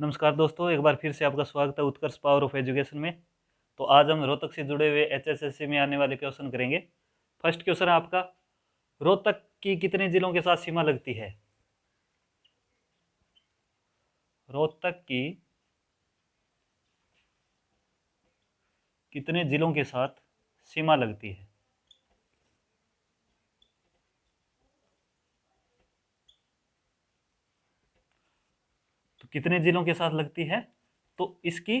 नमस्कार दोस्तों, एक बार फिर से आपका स्वागत है उत्कर्ष पावर ऑफ एजुकेशन में। तो आज हम रोहतक से जुड़े हुए एचएसएससी में आने वाले क्वेश्चन करेंगे। फर्स्ट क्वेश्चन है आपका, रोहतक की कितने जिलों के साथ सीमा लगती है? रोहतक की कितने जिलों के साथ सीमा लगती है? तो कितने जिलों के साथ लगती है? तो इसकी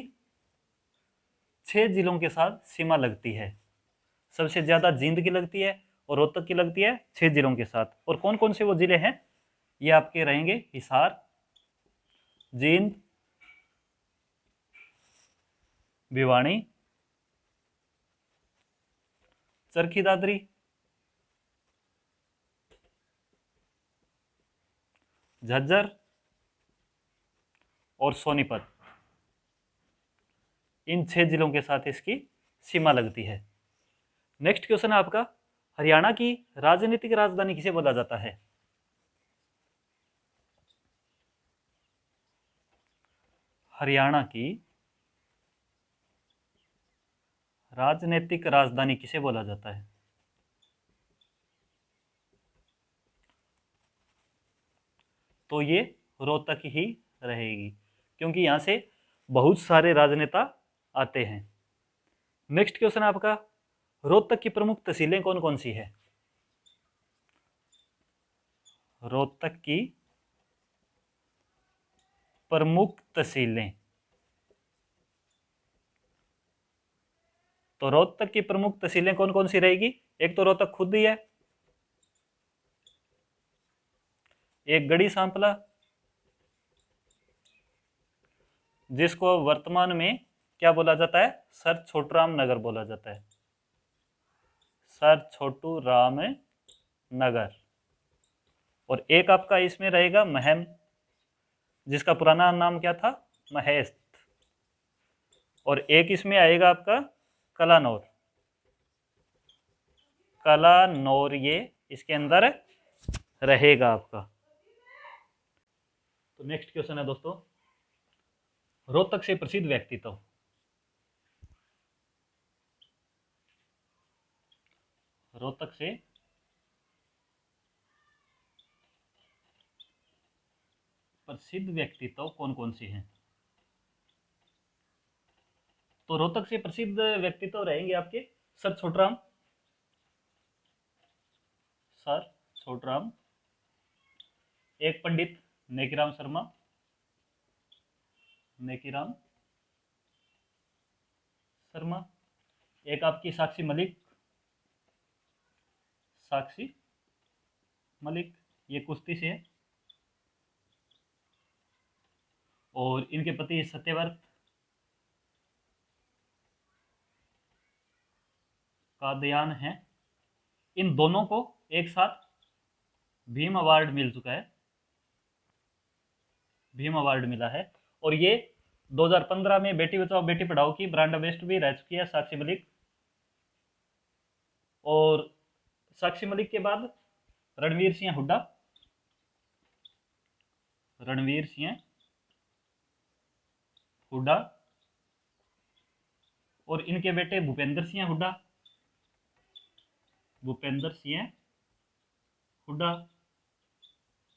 6 जिलों के साथ सीमा लगती है। सबसे ज्यादा जींद की लगती है और रोहतक की लगती है 6 जिलों के साथ। और कौन कौन से वो जिले हैं? ये आपके रहेंगे हिसार, जींद, भिवानी, चरखी दादरी, झज्जर और सोनीपत। इन 6 जिलों के साथ इसकी सीमा लगती है। नेक्स्ट क्वेश्चन है आपका, हरियाणा की राजनीतिक राजधानी किसे बोला जाता है? हरियाणा की राजनीतिक राजधानी किसे बोला जाता है? तो ये रोहतक ही रहेगी, क्योंकि यहां से बहुत सारे राजनेता आते हैं। नेक्स्ट क्वेश्चन आपका, रोहतक की प्रमुख तहसीलें कौन कौन सी है? रोहतक की प्रमुख तहसीलें। तो रोहतक की प्रमुख तहसीलें कौन कौन सी रहेगी? एक तो रोहतक खुद ही है, एक गढ़ी सांपला, जिसको वर्तमान में क्या बोला जाता है? सर छोटूराम नगर बोला जाता है। सर छोटू राम नगर। और एक आपका इसमें रहेगा महम, जिसका पुराना नाम क्या था? महेश। और एक इसमें आएगा आपका कलानौर। कलानौर ये इसके अंदर रहेगा आपका। तो नेक्स्ट क्वेश्चन है दोस्तों, रोहतक से प्रसिद्ध व्यक्तित्व। रोहतक से प्रसिद्ध व्यक्तित्व कौन कौन से हैं? तो रोहतक से प्रसिद्ध व्यक्तित्व रहेंगे आपके सर छोटूराम, सर छोटूराम, एक पंडित नेकीराम शर्मा, नेकीराम शर्मा, एक आपकी साक्षी मलिक, साक्षी मलिक, ये कुश्ती से है। और इनके पति सत्यव्रत कादयान हैं। इन दोनों को एक साथ भीम अवार्ड मिल चुका है, भीम अवार्ड मिला है। और ये 2015 में बेटी बचाओ बेटी पढ़ाओ की ब्रांड एम्बेसडर भी रह चुकी है साक्षी मलिक। और साक्षी मलिक के बाद रणवीर सिंह हुड्डा, रणवीर सिंह हुड्डा, और इनके बेटे भूपेंद्र सिंह हुड्डा, भूपेंद्र सिंह हुड्डा,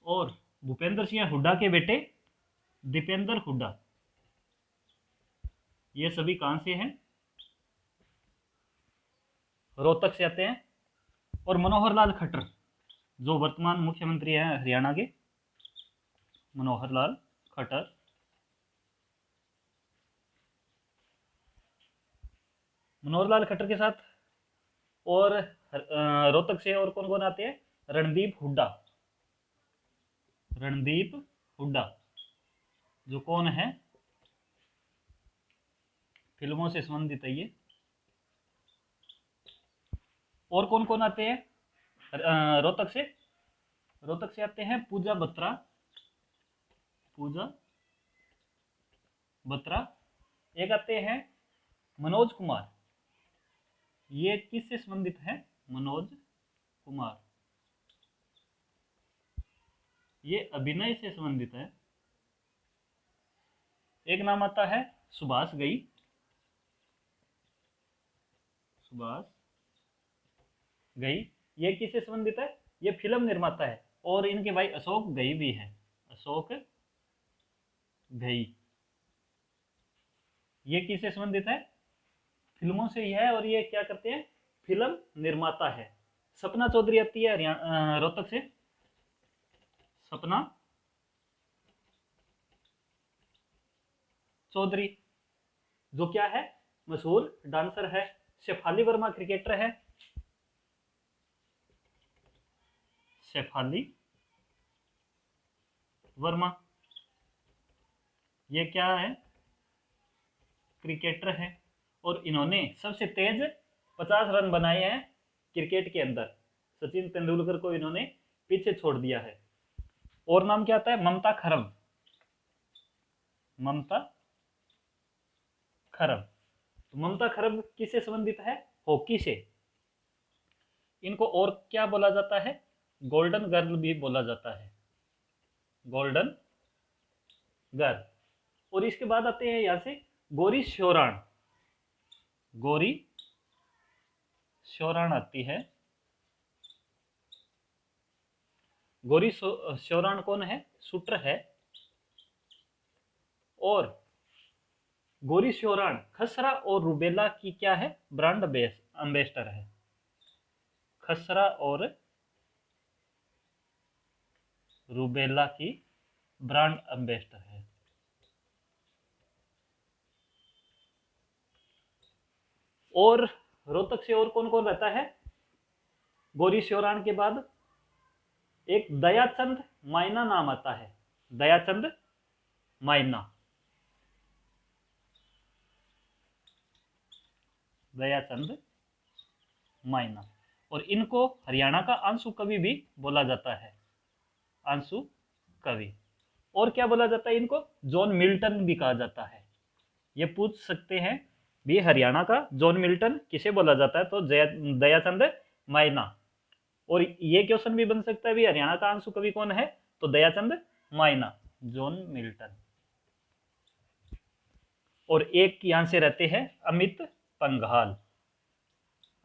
और भूपेंद्र सिंह हुड्डा के बेटे दीपेंद्र हुड्डा। ये सभी कहां से हैं? रोहतक से आते हैं। और मनोहर लाल खट्टर, जो वर्तमान मुख्यमंत्री हैं हरियाणा के, मनोहर लाल खट्टर, मनोहर लाल खट्टर के साथ और रोहतक से और कौन कौन आते हैं? रणदीप हुड्डा, रणदीप हुड्डा, जो कौन है? फिल्मों से संबंधित है ये। और कौन कौन आते हैं रोहतक से? रोहतक से आते हैं पूजा बत्रा, पूजा बत्रा। एक आते हैं मनोज कुमार, ये किससे संबंधित है? मनोज कुमार, ये अभिनय से संबंधित है। एक नाम आता है सुभाष घई, सुभाष घई, ये किससे संबंधित है? ये फिल्म निर्माता है, और इनके भाई अशोक घई भी है, अशोक घई, ये किससे संबंधित है? फिल्मों से ही है, और ये क्या करते हैं? फिल्म निर्माता है। सपना चौधरी आती है हरियाणा रोहतक से, सपना चौधरी, जो क्या है? मशहूर डांसर है। शेफाली वर्मा क्रिकेटर है, शेफाली वर्मा, ये क्या है? क्रिकेटर है, और इन्होंने सबसे तेज 50 रन बनाए हैं क्रिकेट के अंदर। सचिन तेंदुलकर को इन्होंने पीछे छोड़ दिया है। और नाम क्या आता है? ममता खरम, ममता खरम। तो ममता खरम किससे संबंधित है? हॉकी से। इनको और क्या बोला जाता है? गोल्डन गर्ल भी बोला जाता है, गोल्डन गर्ल। और इसके बाद आते हैं यहां से गौरी श्योराण, गौरी श्योराण आती है। गौरी श्योराण कौन है? शूटर है। और गौरी श्योराण खसरा और रूबेला की क्या है? ब्रांड एम्बेसडर है, खसरा और रूबेला की ब्रांड एम्बेसडर है। और रोहतक से और कौन कौन रहता है? गौरी श्योराण के बाद एक दयाचंद मायना नाम आता है, दयाचंद मायना, दयाचंद मायना। और इनको हरियाणा का आंसू कवि भी बोला जाता है, आंसू कवि। और क्या बोला जाता है इनको? जॉन मिल्टन भी कहा जाता है। ये पूछ सकते हैं भी हरियाणा का जॉन मिल्टन किसे बोला जाता है? तो दयाचंद मायना। और ये क्वेश्चन भी बन सकता है भी हरियाणा का आंसू कवि कौन है? तो दयाचंद मायना, जॉन मिल्टन। और एक यहां से रहते हैं अमित पंघाल,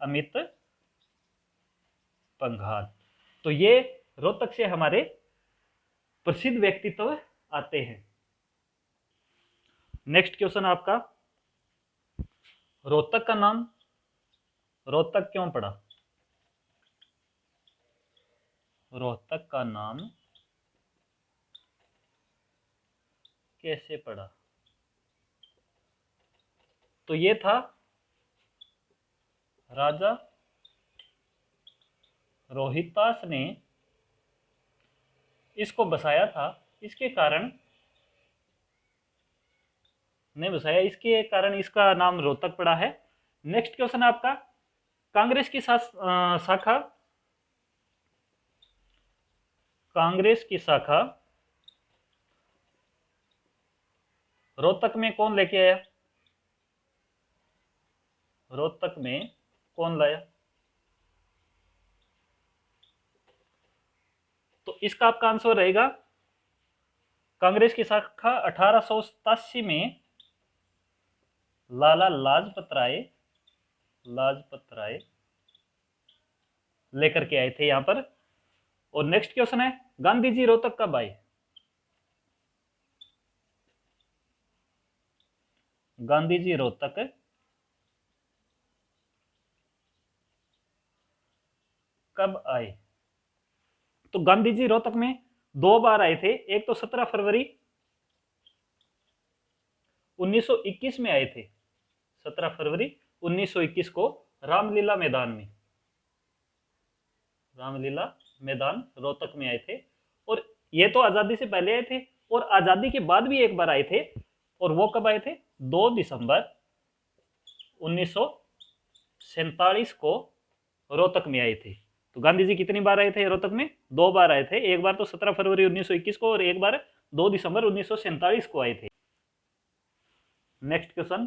अमित पंघाल। तो ये रोहतक से हमारे प्रसिद्ध व्यक्तित्व आते हैं। नेक्स्ट क्वेश्चन आपका, रोहतक का नाम रोहतक क्यों पड़ा? रोहतक का नाम कैसे पड़ा? तो ये था राजा रोहितास ने इसको बसाया था, इसके कारण ने बसाया, इसके कारण इसका नाम रोहतक पड़ा है। नेक्स्ट क्वेश्चन आपका, कांग्रेस की शाखा, कांग्रेस की शाखा रोहतक में कौन लेके आया? रोहतक में कौन लाया? तो इसका आपका आंसर रहेगा, कांग्रेस की शाखा 1887 में लाला लाजपत राय, लाजपत राय लेकर के आए थे यहां पर। और नेक्स्ट क्वेश्चन है, गांधी जी रोहतक कब आए? गांधी जी रोहतक कब आए? तो गांधी जी रोहतक में 2 बार आए थे। एक तो 17 फरवरी 1921 में आए थे, 17 फरवरी 1921 को रामलीला मैदान में, रामलीला मैदान रोहतक में आए थे। और ये तो आजादी से पहले आए थे, और आजादी के बाद भी एक बार आए थे। और वो कब आए थे? 2 दिसंबर 1947 को रोहतक में आए थे। तो गांधी जी कितनी बार आए थे रोहतक में? 2 बार आए थे। एक बार तो 17 फरवरी 1921 को, और एक बार 2 दिसंबर 1947 को आए थे। नेक्स्ट क्वेश्चन,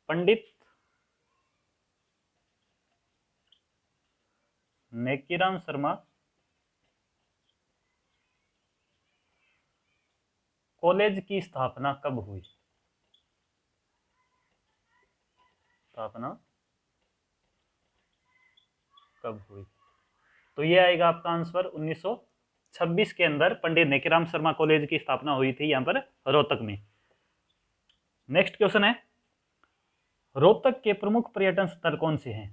पंडित नेकीराम शर्मा कॉलेज की स्थापना कब हुई? स्थापना कब हुई? तो ये आएगा आपका आंसर 1926 के अंदर पंडित नेकीराम शर्मा कॉलेज की स्थापना हुई थी यहां पर रोहतक में। नेक्स्ट क्वेश्चन है, रोहतक के प्रमुख पर्यटन स्थल कौन से हैं?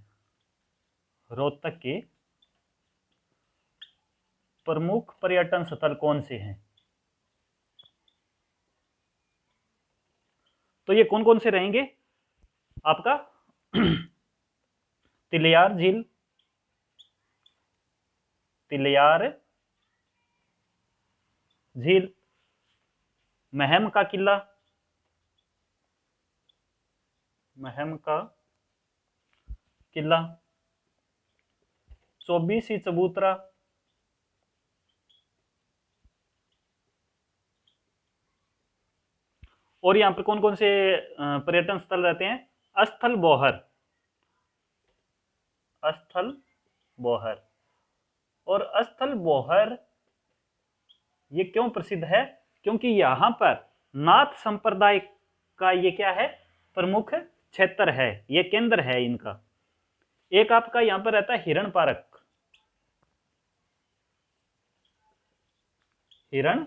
रोहतक के प्रमुख पर्यटन स्थल कौन से हैं? तो ये कौन कौन से रहेंगे आपका? तिलियार झील, तिलियार झील, महम का किला, महम का किला, चौबीसी चबूतरा, और यहां पर कौन कौन से पर्यटन स्थल रहते हैं? अस्थल बोहर, अस्थल बोहर। और अस्थल बोहर ये क्यों प्रसिद्ध है? क्योंकि यहां पर नाथ संप्रदाय का ये क्या है? प्रमुख क्षेत्र है, ये केंद्र है इनका। एक आपका यहां पर रहता है हिरण पार्क, हिरण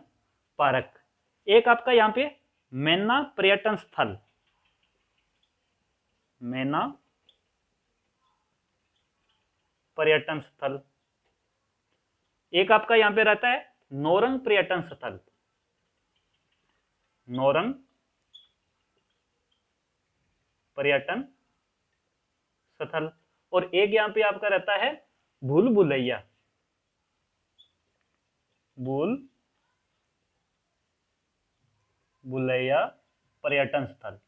पार्क। एक आपका यहां पे मैना पर्यटन स्थल, मैना पर्यटन स्थल। एक आपका यहां पे रहता है नौरंग पर्यटन स्थल, नौरंग पर्यटन स्थल। और एक यहां पे आपका रहता है भूल भुलैया, भूल भुलैया पर्यटन स्थल।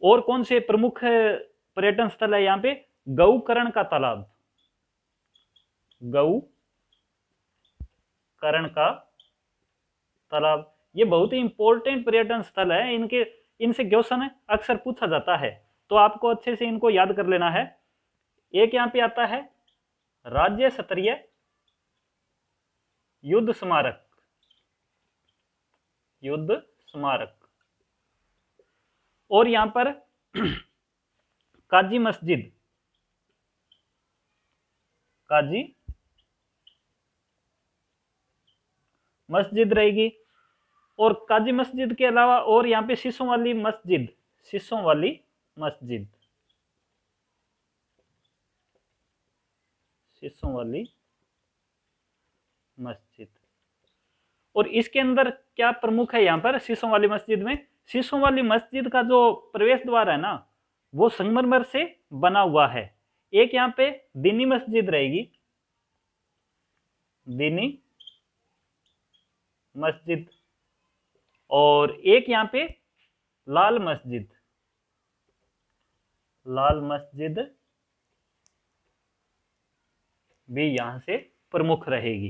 और कौन से प्रमुख पर्यटन स्थल है यहां पे? गौकर्ण का तालाब, गौकर्ण का तालाब। ये बहुत ही इंपॉर्टेंट पर्यटन स्थल है, इनके इनसे क्वेश्चन अक्सर पूछा जाता है, तो आपको अच्छे से इनको याद कर लेना है। एक यहां पे आता है राज्य स्तरीय युद्ध स्मारक, युद्ध स्मारक। और यहां पर काजी मस्जिद, काजी मस्जिद रहेगी। और काजी मस्जिद के अलावा और यहाँ पे शीशों वाली मस्जिद, शीशों वाली मस्जिद, शीशों वाली मस्जिद। और इसके अंदर क्या प्रमुख है यहाँ पर शीशों वाली मस्जिद में? शीशों वाली मस्जिद का जो प्रवेश द्वार है ना, वो संगमरमर से बना हुआ है। एक यहाँ पे दीनी मस्जिद रहेगी, दीनी मस्जिद। और एक यहाँ पे लाल मस्जिद, लाल मस्जिद भी यहां से प्रमुख रहेगी।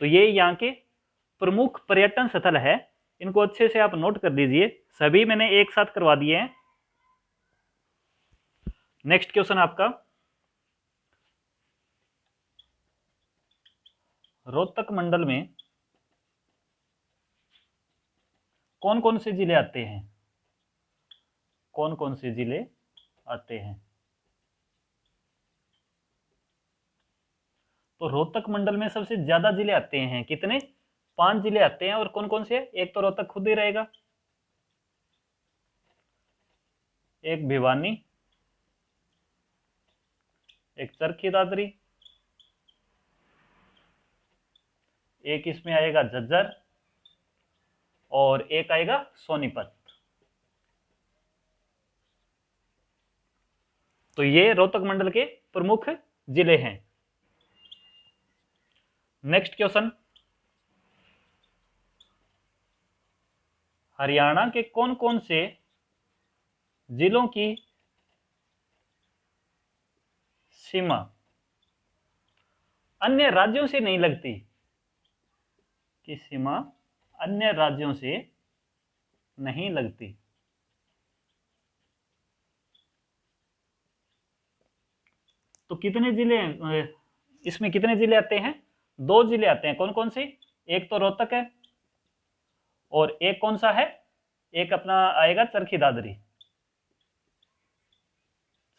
तो ये यहाँ के प्रमुख पर्यटन स्थल है, इनको अच्छे से आप नोट कर दीजिए। सभी मैंने एक साथ करवा दिए हैं। नेक्स्ट क्वेश्चन आपका, रोहतक मंडल में कौन कौन से जिले आते हैं? कौन कौन से जिले आते हैं? तो रोहतक मंडल में सबसे ज्यादा जिले आते हैं, कितने? 5 जिले आते हैं। और कौन कौन से? एक तो रोहतक खुद ही रहेगा, एक भिवानी, एक चरखी दादरी, एक इसमें आएगा झज्जर, और एक आएगा सोनीपत। तो ये रोहतक मंडल के प्रमुख जिले हैं। नेक्स्ट क्वेश्चन, हरियाणा के कौन कौन से जिलों की सीमा अन्य राज्यों से नहीं लगती? की सीमा अन्य राज्यों से नहीं लगती? तो कितने जिले इसमें कितने जिले आते हैं? दो जिले आते हैं, कौन कौन से? एक तो रोहतक है और एक कौन सा है, एक अपना आएगा चरखी दादरी।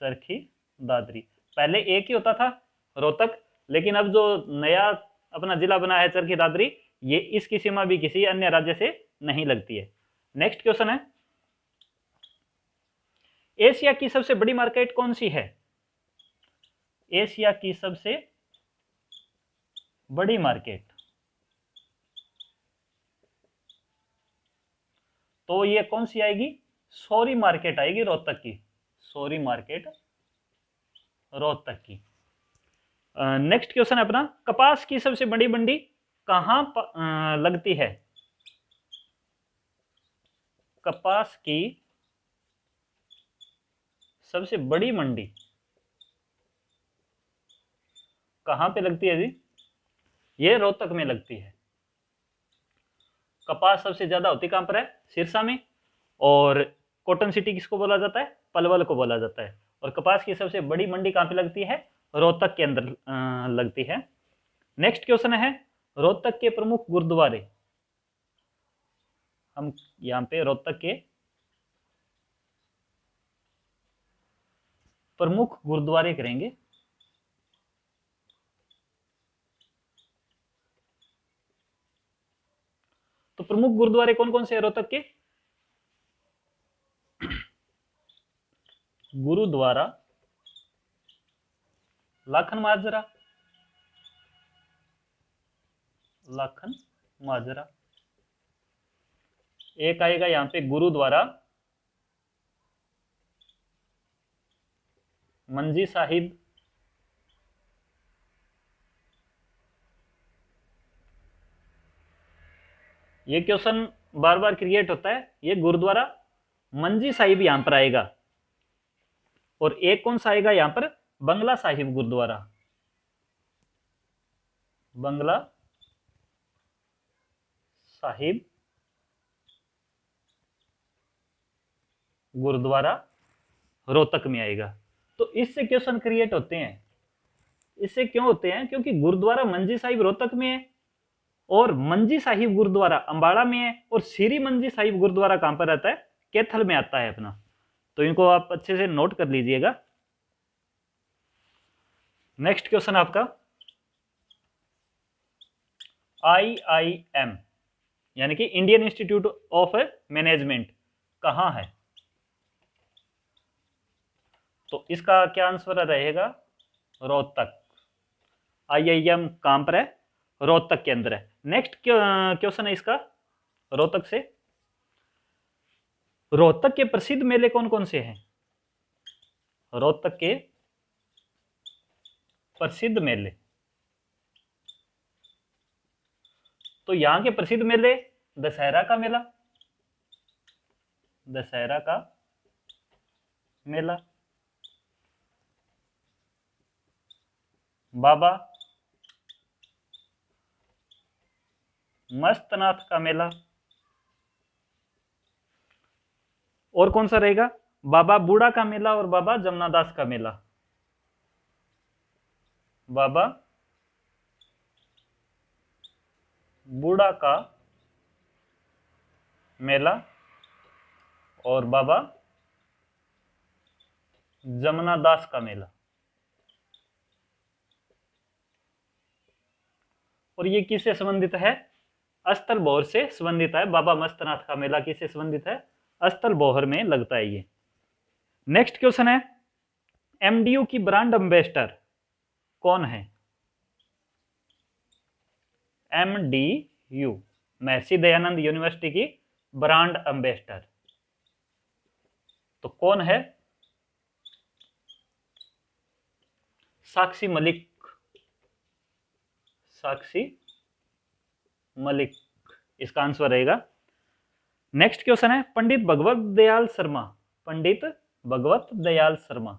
चरखी दादरी, पहले एक ही होता था रोहतक, लेकिन अब जो नया अपना जिला बना है चरखी दादरी, ये इसकी सीमा भी किसी अन्य राज्य से नहीं लगती है। नेक्स्ट क्वेश्चन है, एशिया की सबसे बड़ी मार्केट कौन सी है? एशिया की सबसे बड़ी मार्केट, तो ये कौन सी आएगी? सौरी मार्केट आएगी रोहतक की, सौरी मार्केट रोहतक की। नेक्स्ट क्वेश्चन है अपना, कपास की सबसे बड़ी मंडी कहां लगती है? कपास की सबसे बड़ी मंडी कहां पे लगती है जी? ये रोहतक में लगती है। कपास सबसे ज्यादा होती कहां पर है? सिरसा में। और कॉटन सिटी किसको बोला जाता है? पलवल को बोला जाता है। और कपास की सबसे बड़ी मंडी कहां पे लगती है? रोहतक के अंदर लगती है। नेक्स्ट क्वेश्चन है, रोहतक के प्रमुख गुरुद्वारे, हम यहाँ पे रोहतक के प्रमुख गुरुद्वारे करेंगे। तो प्रमुख गुरुद्वारे कौन कौन से हैं रोहतक के? गुरुद्वारा लाखन माजरा, लाखन माजरा। एक आएगा यहाँ पे गुरुद्वारा मंजी साहिब, ये क्वेश्चन बार बार क्रिएट होता है, ये गुरुद्वारा मंजी साहिब यहां पर आएगा। और एक कौन सा आएगा यहां पर? बंगला साहिब गुरुद्वारा, बंगला साहिब गुरुद्वारा रोहतक में आएगा। तो इससे क्वेश्चन क्रिएट होते हैं। इससे क्यों होते हैं? क्योंकि गुरुद्वारा मंजी साहिब रोहतक में है और मंजी साहिब गुरुद्वारा अंबाड़ा में है, और श्री मंजी साहिब गुरुद्वारा कहां पर रहता है? कैथल में आता है अपना। तो इनको आप अच्छे से नोट कर लीजिएगा। नेक्स्ट क्वेश्चन आपका, IIM यानी कि इंडियन इंस्टीट्यूट ऑफ मैनेजमेंट कहां है? तो इसका क्या आंसर रहेगा? रोहतक। IIM कहां पर है? रोहतक के अंदर है। नेक्स्ट क्वेश्चन है इसका, रोहतक से, रोहतक के प्रसिद्ध मेले कौन कौन से हैं? रोहतक के प्रसिद्ध मेले, तो यहां के प्रसिद्ध मेले, दशहरा का मेला, दशहरा का मेला, बाबा मस्तनाथ का मेला, और कौन सा रहेगा? बाबा बूढ़ा का मेला और बाबा जमुनादास का मेला, बाबा बूढ़ा का मेला और बाबा जमुनादास का मेला। और ये किससे संबंधित है? अस्तल बोहर से संबंधित है। बाबा मस्तनाथ का मेला किससे संबंधित है? अस्तल बोहर में लगता है ये। नेक्स्ट क्वेश्चन है, MDU की ब्रांड एम्बेसडर कौन है? MDU महर्षि दयानंद यूनिवर्सिटी की ब्रांड एम्बेसडर तो कौन है? साक्षी मलिक, साक्षी मलिक इसका आंसर रहेगा। नेक्स्ट क्वेश्चन है, पंडित भगवत दयाल शर्मा, पंडित भगवत दयाल शर्मा,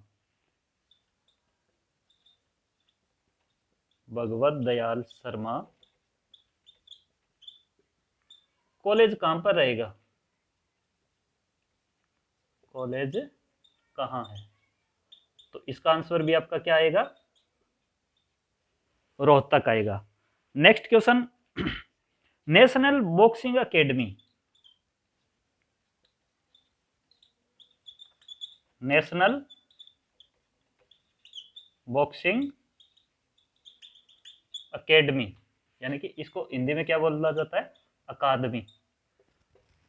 भगवत दयाल शर्मा कॉलेज कहां पर रहेगा? कॉलेज कहां है? तो इसका आंसर भी आपका क्या आएगा? रोहतक आएगा। Next question, national boxing academy, national boxing academy, यानी कि इसको हिंदी में क्या बोला जाता है, अकादमी।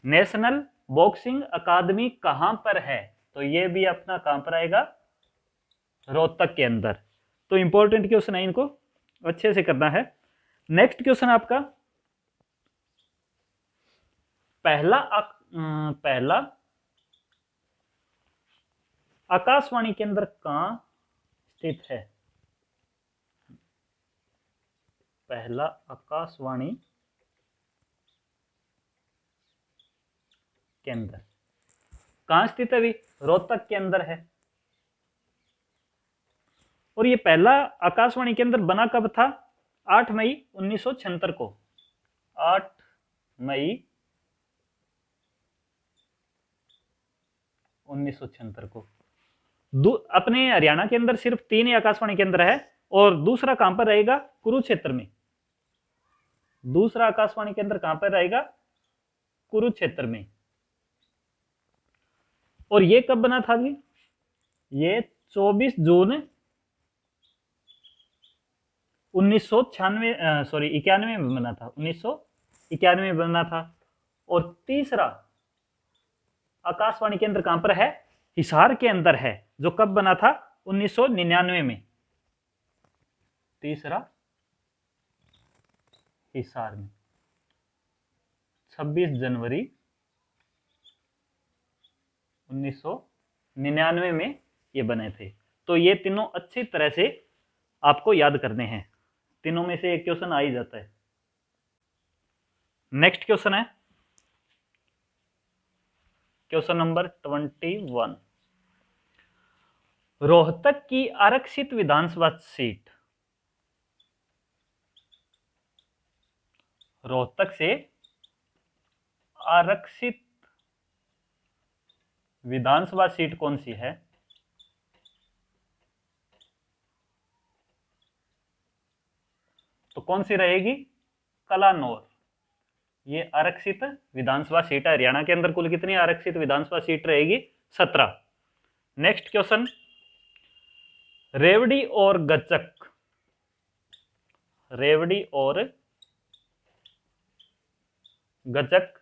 नेशनल बॉक्सिंग अकादमी कहां पर है, तो ये भी अपना कहां पर आएगा, रोहतक के अंदर। तो इंपॉर्टेंट क्वेश्चन है, इनको अच्छे से करना है। नेक्स्ट क्वेश्चन आपका, पहला आकाशवाणी केंद्र कहां स्थित है, पहला आकाशवाणी केंद्र कहां स्थित है भी, रोहतक के अंदर है। और ये पहला आकाशवाणी केंद्र बना कब था, 8 मई 1976 को, 8 मई 1976 को। अपने हरियाणा के अंदर सिर्फ 3 ही आकाशवाणी केंद्र है, और दूसरा कहां पर रहेगा, कुरुक्षेत्र में। दूसरा आकाशवाणी केंद्र कहां पर रहेगा, कुरुक्षेत्र में। और ये कब बना था जी, ये 24 जून 1991 में बना था, 1991 में बना था। और तीसरा आकाशवाणी केंद्र कहां पर है, हिसार के अंदर है, जो कब बना था, 1999 में। तीसरा हिसार में, 26 जनवरी 1999 में ये बने थे। तो ये तीनों अच्छी तरह से आपको याद करने हैं, तीनों में से एक क्वेश्चन आ ही जाता है। नेक्स्ट क्वेश्चन है क्वेश्चन नंबर 21, रोहतक की आरक्षित विधानसभा सीट, रोहतक से आरक्षित विधानसभा सीट कौन सी है, तो कौन सी रहेगी, कलानौर। ये आरक्षित विधानसभा सीट है। हरियाणा के अंदर कुल कितनी आरक्षित विधानसभा सीट रहेगी, 17। नेक्स्ट क्वेश्चन, रेवड़ी और गचक, रेवड़ी और गचक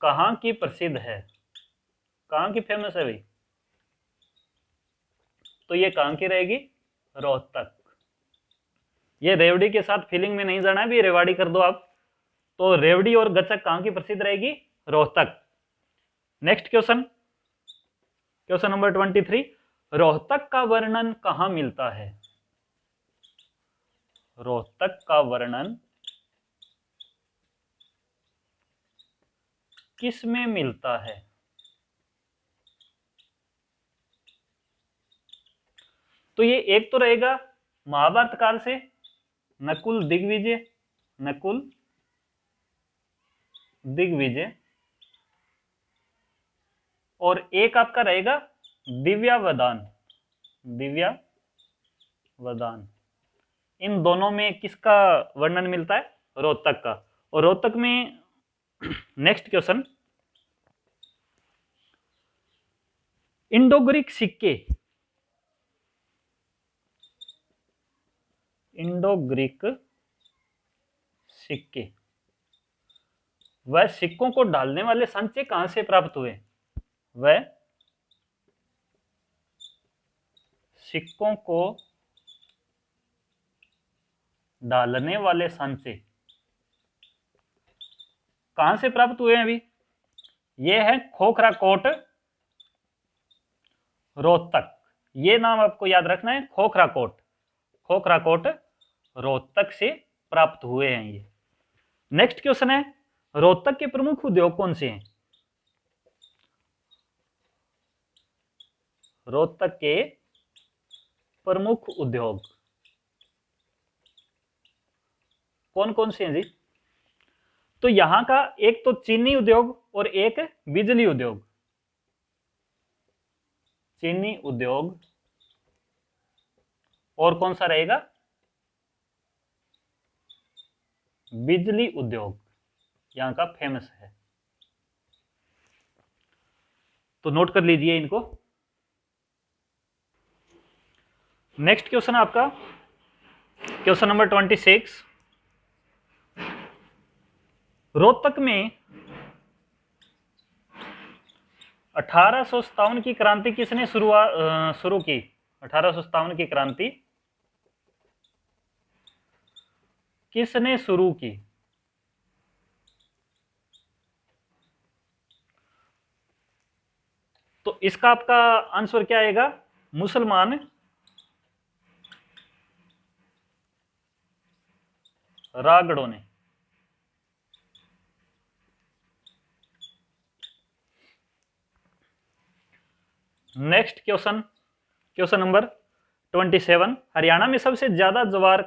कहां की प्रसिद्ध है, कहां की फेमस है भाई, तो ये कहां की रहेगी, रोहतक। ये रेवड़ी के साथ फीलिंग में नहीं जाना है भी, रेवाड़ी कर दो आप। तो रेवड़ी और गचक कहां की प्रसिद्ध रहेगी, Rohtak. Next question, question number 23, Rohtak का वर्णन कहां मिलता है, रोहतक का वर्णन किस में मिलता है, तो ये एक तो रहेगा महाभारत काल से, नकुल दिग्विजय, नकुल दिग्विजय। और एक आपका रहेगा दिव्यावदान, दिव्यावदान। इन दोनों में किसका वर्णन मिलता है, रोहतक का। और रोहतक में नेक्स्ट क्वेश्चन, इंडो ग्रीक सिक्के, इंडो ग्रीक सिक्के, वह सिक्कों को डालने वाले सांचे कहां से प्राप्त हुए, वह सिक्कों को डालने वाले सांचे कहां से प्राप्त हुए हैं अभी, ये है खोखरा कोट, रोहतक। ये नाम आपको याद रखना है, खोखरा कोट, खोखरा कोट रोहतक से प्राप्त हुए हैं ये। नेक्स्ट क्वेश्चन है, रोहतक के प्रमुख उद्योग कौन से हैं, रोहतक के प्रमुख उद्योग कौन कौन से हैं जी, तो यहां का एक तो चीनी उद्योग और एक बिजली उद्योग, चीनी उद्योग और कौन सा रहेगा, बिजली उद्योग यहाँ का फेमस है। तो नोट कर लीजिए इनको। नेक्स्ट क्वेश्चन आपका क्वेश्चन नंबर 26। रोहतक में 1857 की क्रांति किसने शुरू की? 1857 की क्रांति किसने शुरू की? तो इसका आपका आंसर क्या आएगा? मुसलमान रागड़ों ने। Next question, question number 27। Haryana में सबसे ज्यादा ज्वार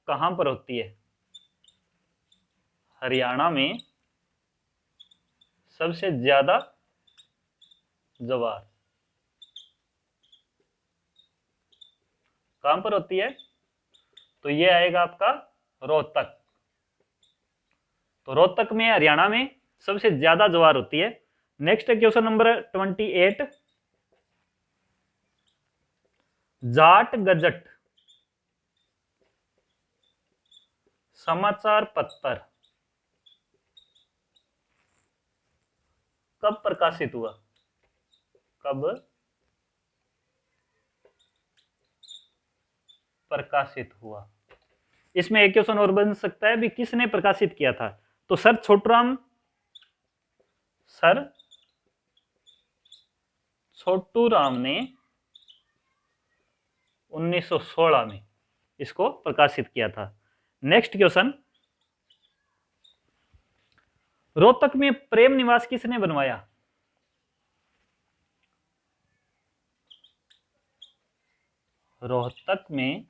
कहां पर होती है? हरियाणा में सबसे ज्यादा ज्वार कहां पर होती है? तो ये आएगा आपका रोहतक। तो रोहतक में, हरियाणा में सबसे ज्यादा ज्वार होती है। Next question number 28। Jat gazette समाचार पत्र कब प्रकाशित हुआ? कब प्रकाशित हुआ? इसमें एक क्वेश्चन और बन सकता है भी, किसने प्रकाशित किया था? तो सर छोटू राम ने 1916 में इसको प्रकाशित किया था। नेक्स्ट क्वेश्चन, रोहतक में प्रेम निवास किसने बनवाया? रोहतक में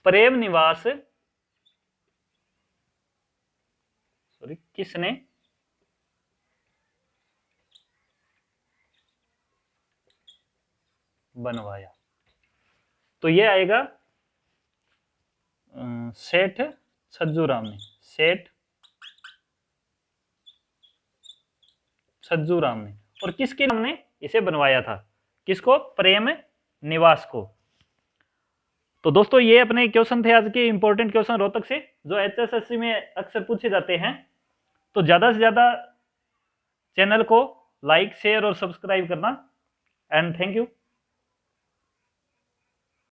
प्रेम निवास किसने बनवाया? तो ये आएगा सेठ छज्जूराम ने। सेठ छज्जूराम ने। और किसके नाम ने इसे बनवाया था? किसको? प्रेम निवास को। तो दोस्तों ये अपने क्वेश्चन थे आज के इंपॉर्टेंट क्वेश्चन रोहतक से, जो HSSC में अक्सर पूछे जाते हैं। तो ज्यादा से ज्यादा चैनल को लाइक, शेयर और सब्सक्राइब करना। And thank you.